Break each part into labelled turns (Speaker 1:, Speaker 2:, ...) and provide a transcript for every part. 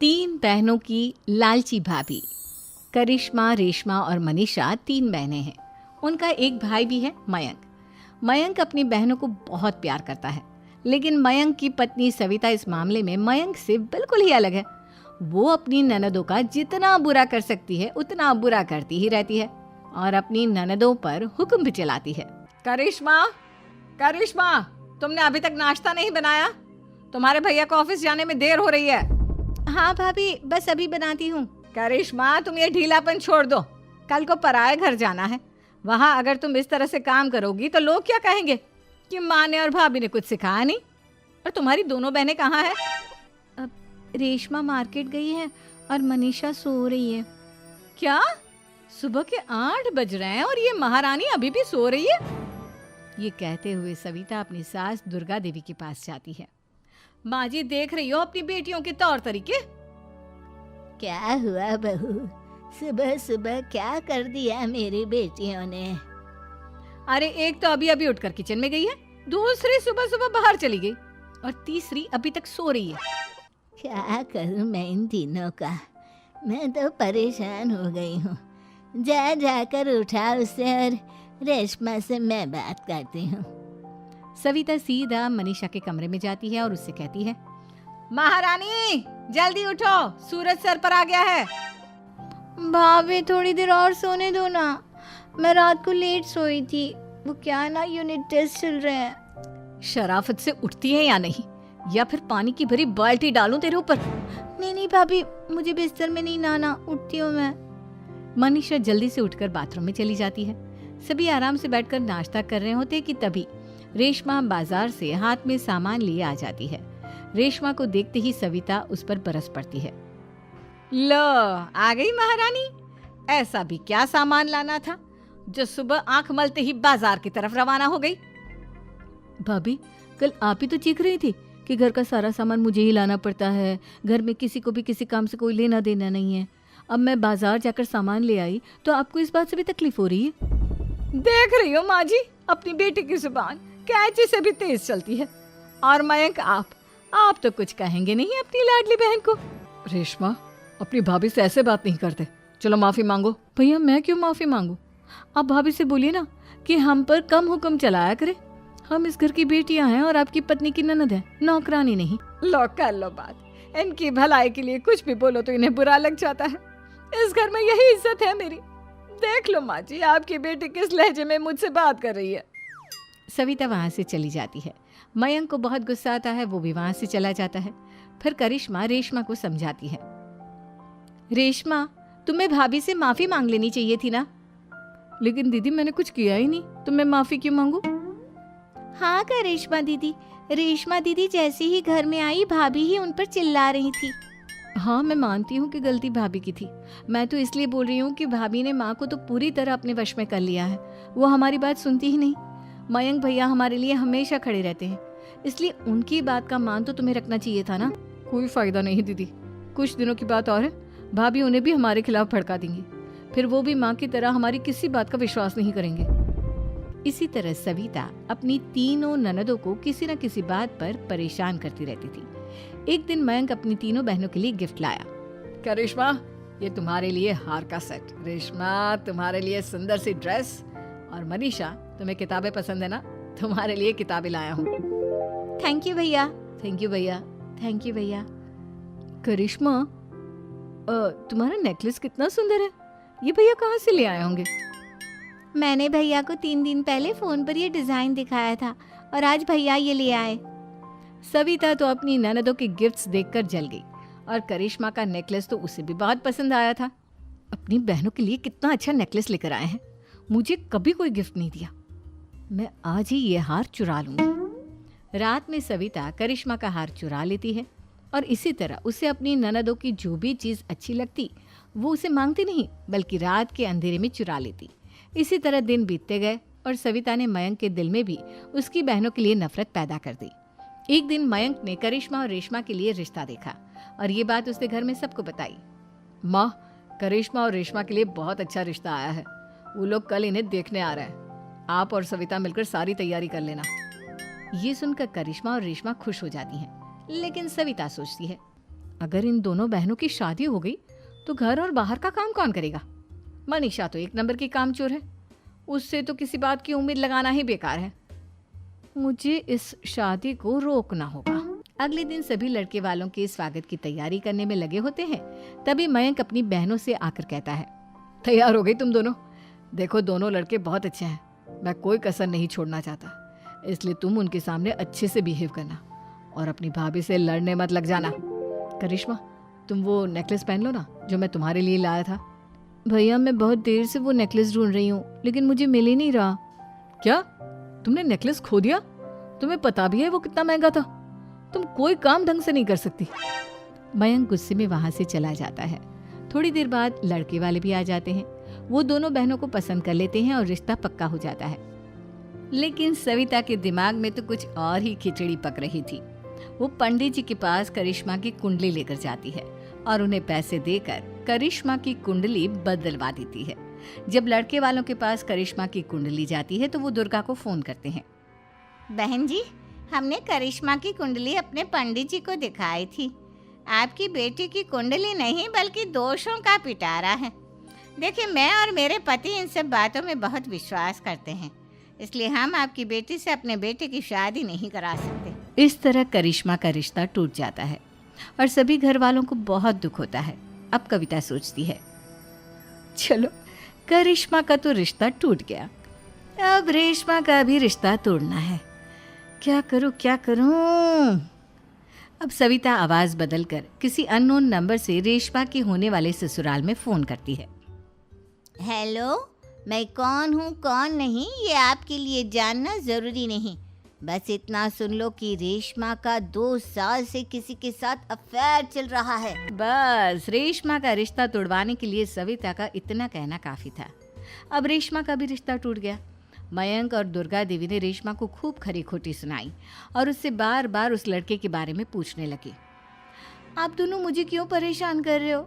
Speaker 1: तीन बहनों की लालची भाभी। करिश्मा, रेशमा और मनीषा तीन बहनें हैं। उनका एक भाई भी है, मयंक। मयंक अपनी बहनों को बहुत प्यार करता है, लेकिन मयंक की पत्नी सविता इस मामले में मयंक से बिल्कुल ही अलग है। वो अपनी ननदों का जितना बुरा कर सकती है उतना बुरा करती ही रहती है और अपनी ननदों पर हुक्म भी चलाती है। करिश्मा, करिश्मा, तुमने अभी तक नाश्ता नहीं बनाया? तुम्हारे भैया को ऑफिस जाने में देर हो रही है। हाँ भाभी, बस अभी बनाती हूँ। करिश्मा, तुम ये ढीलापन छोड़ दो। कल को पराये घर जाना है। वहाँ अगर तुम इस तरह से काम करोगी तो लोग क्या कहेंगे कि माँ ने और भाभी ने कुछ सिखाया नहीं। और तुम्हारी दोनों बहनें कहाँ हैं? अब रेशमा मार्केट गई है और मनीषा सो रही है। क्या? सुबह के 8 बज रहे हैं और ये महारानी अभी भी सो रही है? ये कहते हुए सविता अपनी सास दुर्गा देवी के पास जाती है। माँ जी, देख रही हो अपनी बेटियों के तौर तरीके?
Speaker 2: क्या हुआ बहू, सुबह सुबह क्या कर दिया मेरी बेटियों ने?
Speaker 1: अरे एक तो अभी अभी उठकर किचन में गई है, दूसरी सुबह सुबह बाहर चली गई और तीसरी अभी तक सो रही है।
Speaker 2: क्या करूं मैं इन तीनों का? मैं तो परेशान हो गई हूँ। जा जाकर उठा उसे और रेशमा से मैं बात करती हूँ।
Speaker 1: सविता सीधा मनीषा के कमरे में जाती है और उससे कहती है, महारानी जल्दी उठो, सूरज सर पर आ गया है।
Speaker 2: भाभी थोड़ी देर और सोने दो ना, मैं रात को लेट सोई थी। वो क्या ना, यूनिट टेस्ट चल रहे हैं।
Speaker 1: शराफत से उठती है या नहीं, या फिर पानी की भरी बाल्टी डालूं तेरे ऊपर?
Speaker 2: नहीं भाभी, मुझे बिस्तर में नहीं नहाना, उठती हूँ मैं।
Speaker 1: मनीषा जल्दी से उठकर बाथरूम में चली जाती है। सभी आराम से बैठकर नाश्ता कर रहे होते कि तभी रेशमा बाजार से हाथ में सामान लिए आ जाती है। रेशमा को देखते ही सविता उस पर बरस पड़ती है। लो, आ गई महारानी। ऐसा भी क्या सामान लाना था जो सुबह आंख मलते ही बाजार की तरफ रवाना हो गई? भाभी, कल आप ही तो चीख रही थी कि घर का सारा सामान मुझे ही लाना पड़ता है, घर में किसी को भी किसी काम से कोई लेना देना नहीं है। अब मैं बाजार जाकर सामान ले आई तो आपको इस बात से भी तकलीफ हो रही है? देख रही हो माँ जी, अपनी बेटी की जुबान कैंची से भी तेज चलती है। और मयंक, आप तो कुछ कहेंगे नहीं अपनी लाडली बहन को। रेशमा, अपनी भाभी से ऐसे बात नहीं करते। चलो माफी मांगो। भैया, मैं क्यों माफी मांगू? आप भाभी से बोलिए ना कि हम पर कम हुक्म चलाया करे। हम इस घर की बेटियां हैं और आपकी पत्नी की ननद है, नौकरानी नहीं। लो कर लो बात। इनकी भलाई के लिए कुछ भी बोलो तो इन्हें बुरा लग जाता है। इस घर में यही इज्जत है मेरी। देख लो माँ जी, आपकी बेटी किस लहजे में मुझसे बात कर रही है। सविता वहां से चली जाती है। मयंक को बहुत गुस्सा आता है, वो भी वहां से चला जाता है। फिर करिश्मा रेशमा को समझाती है, रेशमा, तुम्हें भाभी से माफी मांग लेनी चाहिए थी ना। लेकिन दीदी, मैंने कुछ किया ही नहीं तो मैं माफी क्यों मांगू?
Speaker 2: हाँ करिश्मा दीदी, रेशमा दीदी जैसे ही घर में आई भाभी ही उन पर चिल्ला रही थी।
Speaker 1: हाँ, मैं मानती हूँ कि गलती भाभी की थी। मैं तो इसलिए बोल रही हूँ कि भाभी ने माँ को तो पूरी तरह अपने वश में कर लिया है। वो हमारी बात सुनती ही नहीं। मयंक भैया हमारे लिए हमेशा खड़े रहते हैं, इसलिए उनकी बात का मान तो तुम्हें रखना चाहिए था ना। कोई फायदा नहीं दीदी, कुछ दिनों की बात और है, भाभी उन्हें भी हमारे खिलाफ भड़का देंगी। फिर वो भी माँ की तरह हमारी किसी बात का विश्वास नहीं करेंगे। इसी तरह सविता अपनी तीनों ननदों को किसी न किसी बात पर परेशान करती रहती थी। एक दिन मयंक अपनी तीनों बहनों के लिए गिफ्ट लाया। क्या रेशमा, ये तुम्हारे लिए हार का सेट। रेशमा, तुम्हारे लिए सुंदर सी ड्रेस। और मनीषा, तुम्हें किताबें पसंद है ना, तुम्हारे लिए किताबें लाया हूँ।
Speaker 2: थैंक यू भैया।
Speaker 1: थैंक यू भैया। थैंक यू भैया। करिश्मा, तुम्हारा नेकलेस कितना सुंदर है। ये भैया कहाँ से ले आए होंगे?
Speaker 2: मैंने भैया को 3 दिन पहले फोन पर ये डिजाइन दिखाया था और आज भैया ये ले आए।
Speaker 1: सविता तो अपनी ननदों के गिफ्ट्स देखकर जल गई और करिश्मा का नेकलेस तो उसे भी बहुत पसंद आया था। अपनी बहनों के लिए कितना अच्छा नेकलेस लेकर आए हैं, मुझे कभी कोई गिफ्ट नहीं दिया। मैं आज ही ये हार चुरा लूंगी। रात में सविता करिश्मा का हार चुरा लेती है और इसी तरह उसे अपनी ननदों की जो भी चीज़ अच्छी लगती वो उसे मांगती नहीं, बल्कि रात के अंधेरे में चुरा लेती। इसी तरह दिन बीतते गए और सविता ने मयंक के दिल में भी उसकी बहनों के लिए नफरत पैदा कर दी। एक दिन मयंक ने करिश्मा और रेशमा के लिए रिश्ता देखा और ये बात उसने घर में सबको बताई। माँ, करिश्मा और रेशमा के लिए बहुत अच्छा रिश्ता आया है। वो लोग कल इन्हें देखने आ रहे हैं। आप और सविता मिलकर सारी तैयारी कर लेना। ये सुनकर करिश्मा और रेशमा खुश हो जाती हैं, लेकिन सविता सोचती है, अगर इन दोनों बहनों की शादी हो गई तो घर और बाहर का काम कौन करेगा? मनीषा तो एक नंबर की कामचोर है, उससे तो किसी बात की उम्मीद लगाना ही बेकार है। मुझे इस शादी को रोकना होगा। अगले दिन सभी लड़के वालों के स्वागत की तैयारी करने में लगे होते हैं। तभी मयंक अपनी बहनों से आकर कहता है, तैयार हो गई तुम दोनों? देखो दोनों लड़के बहुत अच्छे हैं, मैं कोई कसर नहीं छोड़ना चाहता, इसलिए तुम उनके सामने अच्छे से बिहेव करना और अपनी भाभी से लड़ने मत लग जाना। करिश्मा, तुम वो नेकलेस पहन लो ना जो मैं तुम्हारे लिए लाया था। भैया मैं बहुत देर से वो नेकलेस ढूंढ रही हूँ, लेकिन मुझे मिल ही नहीं रहा। क्या तुमने नेकलेस खो दिया? तुम्हें पता भी है वो कितना महंगा था? तुम कोई काम ढंग से नहीं कर सकती। मयंक गुस्से में वहां से चला जाता है। थोड़ी देर बाद लड़के वाले भी आ जाते हैं। वो दोनों बहनों को पसंद कर लेते हैं और रिश्ता पक्का हो जाता है। लेकिन सविता के दिमाग में तो कुछ और ही खिचड़ी पक रही थी। वो पंडित जी के पास करिश्मा की कुंडली लेकर जाती है और उन्हें पैसे देकर करिश्मा की कुंडली बदलवा देती है। जब लड़के वालों के पास करिश्मा की कुंडली जाती है तो वो दुर्गा को फोन करते हैं।
Speaker 2: बहन जी, हमने करिश्मा की कुंडली अपने पंडित जी को दिखाई थी। आपकी बेटी की कुंडली नहीं बल्कि दोषों का पिटारा है। देखिए, मैं और मेरे पति इन सब बातों में बहुत विश्वास करते हैं, इसलिए हम आपकी बेटी से अपने बेटे की शादी नहीं करा सकते।
Speaker 1: इस तरह करिश्मा का रिश्ता टूट जाता है और सभी घर वालों को बहुत दुख होता है। अब कविता सोचती है, चलो करिश्मा का तो रिश्ता टूट गया, अब रेशमा का भी रिश्ता तोड़ना है। क्या करूं? अब सविता आवाज बदलकर किसी अननोन नंबर से रेशमा के होने वाले ससुराल में फोन करती है।
Speaker 2: हेलो, मैं कौन हूँ कौन नहीं ये आपके लिए जानना ज़रूरी नहीं। बस इतना सुन लो कि रेशमा का 2 साल से किसी के साथ अफेयर चल रहा है।
Speaker 1: बस रेशमा का रिश्ता तोड़वाने के लिए सविता का इतना कहना काफी था। अब रेशमा का भी रिश्ता टूट गया। मयंक और दुर्गा देवी ने रेशमा को खूब खरी खोटी सुनाई और उससे बार बार उस लड़के के बारे में पूछने लगे। आप दोनों मुझे क्यों परेशान कर रहे हो?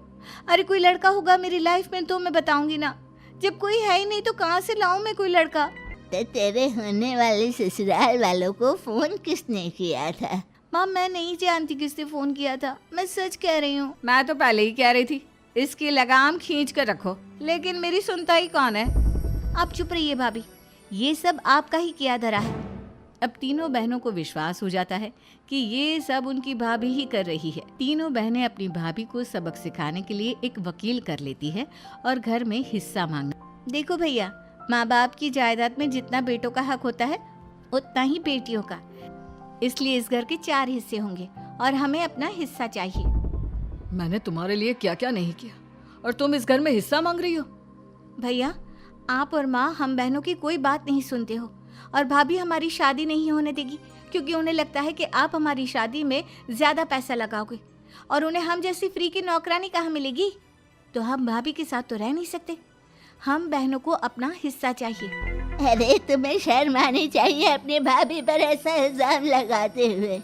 Speaker 1: अरे कोई लड़का होगा मेरी लाइफ में तो मैं बताऊंगी ना, जब कोई है ही नहीं तो कहाँ से लाऊं मैं कोई लड़का?
Speaker 2: तो तेरे होने वाले ससुराल वालों को फोन किसने किया था?
Speaker 1: माँ मैं नहीं जानती किसने फोन किया था, मैं सच कह रही हूँ। मैं तो पहले ही कह रही थी इसकी लगाम खींच कर रखो, लेकिन मेरी सुनता ही कौन है।
Speaker 2: आप चुप रहिए भाभी, ये सब आपका ही किया धरा है।
Speaker 1: अब तीनों बहनों को विश्वास हो जाता है कि ये सब उनकी भाभी ही कर रही है। तीनों बहनें अपनी भाभी को सबक सिखाने के लिए एक वकील कर लेती है और घर में हिस्सा मांगना।
Speaker 2: देखो भैया, माँ बाप की जायदाद में जितना बेटों का हक होता है उतना ही बेटियों का, इसलिए इस घर के 4 हिस्से होंगे और हमें अपना हिस्सा चाहिए।
Speaker 1: मैंने तुम्हारे लिए क्या क्या नहीं किया और तुम इस घर में हिस्सा मांग रही हो?
Speaker 2: भैया, आप और माँ हम बहनों की कोई बात नहीं सुनते हो और भाभी हमारी शादी नहीं होने देगी क्योंकि उन्हें लगता है कि आप हमारी शादी में ज्यादा पैसा लगाओगे और उन्हें हम जैसी फ्री की नौकरानी कहाँ मिलेगी। तो हम भाभी के साथ तो रह नहीं सकते, हम बहनों को अपना हिस्सा चाहिए। अरे तुम्हें शर्म आनी चाहिए अपनी भाभी पर ऐसा इल्जाम लगाते हुए।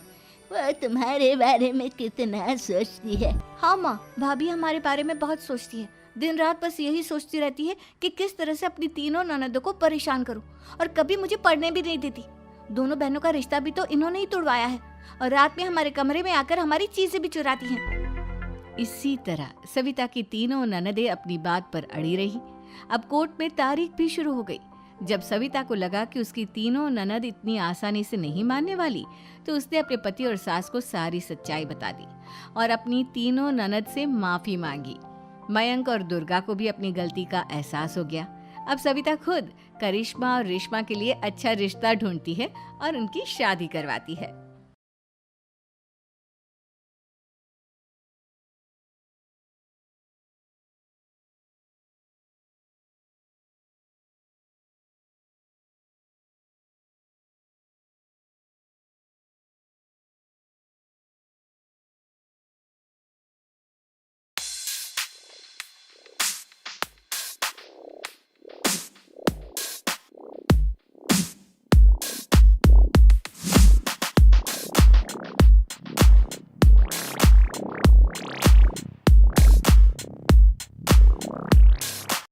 Speaker 2: वो तुम्हारे बारे में कितना सोचती है। हाँ माँ, भाभी हमारे बारे में बहुत सोचती है। दिन रात बस यही सोचती रहती है कि किस तरह से अपनी तीनों ननदों को परेशान करूं और कभी मुझे पढ़ने भी नहीं देती। दोनों बहनों का रिश्ता भी तो इन्होंने ही तोड़वाया है और रात में हमारे कमरे में आकर हमारी चीजें भी चुराती हैं।
Speaker 1: इसी तरह सविता की तीनों ननदें अपनी बात पर अड़ी रही। अब कोर्ट में तारीख भी शुरू हो गई। जब सविता को लगा कि उसकी तीनों ननद इतनी आसानी से नहीं मानने वाली, तो उसने अपने पति और सास को सारी सच्चाई बता दी और अपनी तीनों ननद से माफी मांगी। मयंक और दुर्गा को भी अपनी गलती का एहसास हो गया। अब सविता खुद करिश्मा और रेशमा के लिए अच्छा रिश्ता ढूंढती है और उनकी शादी करवाती है।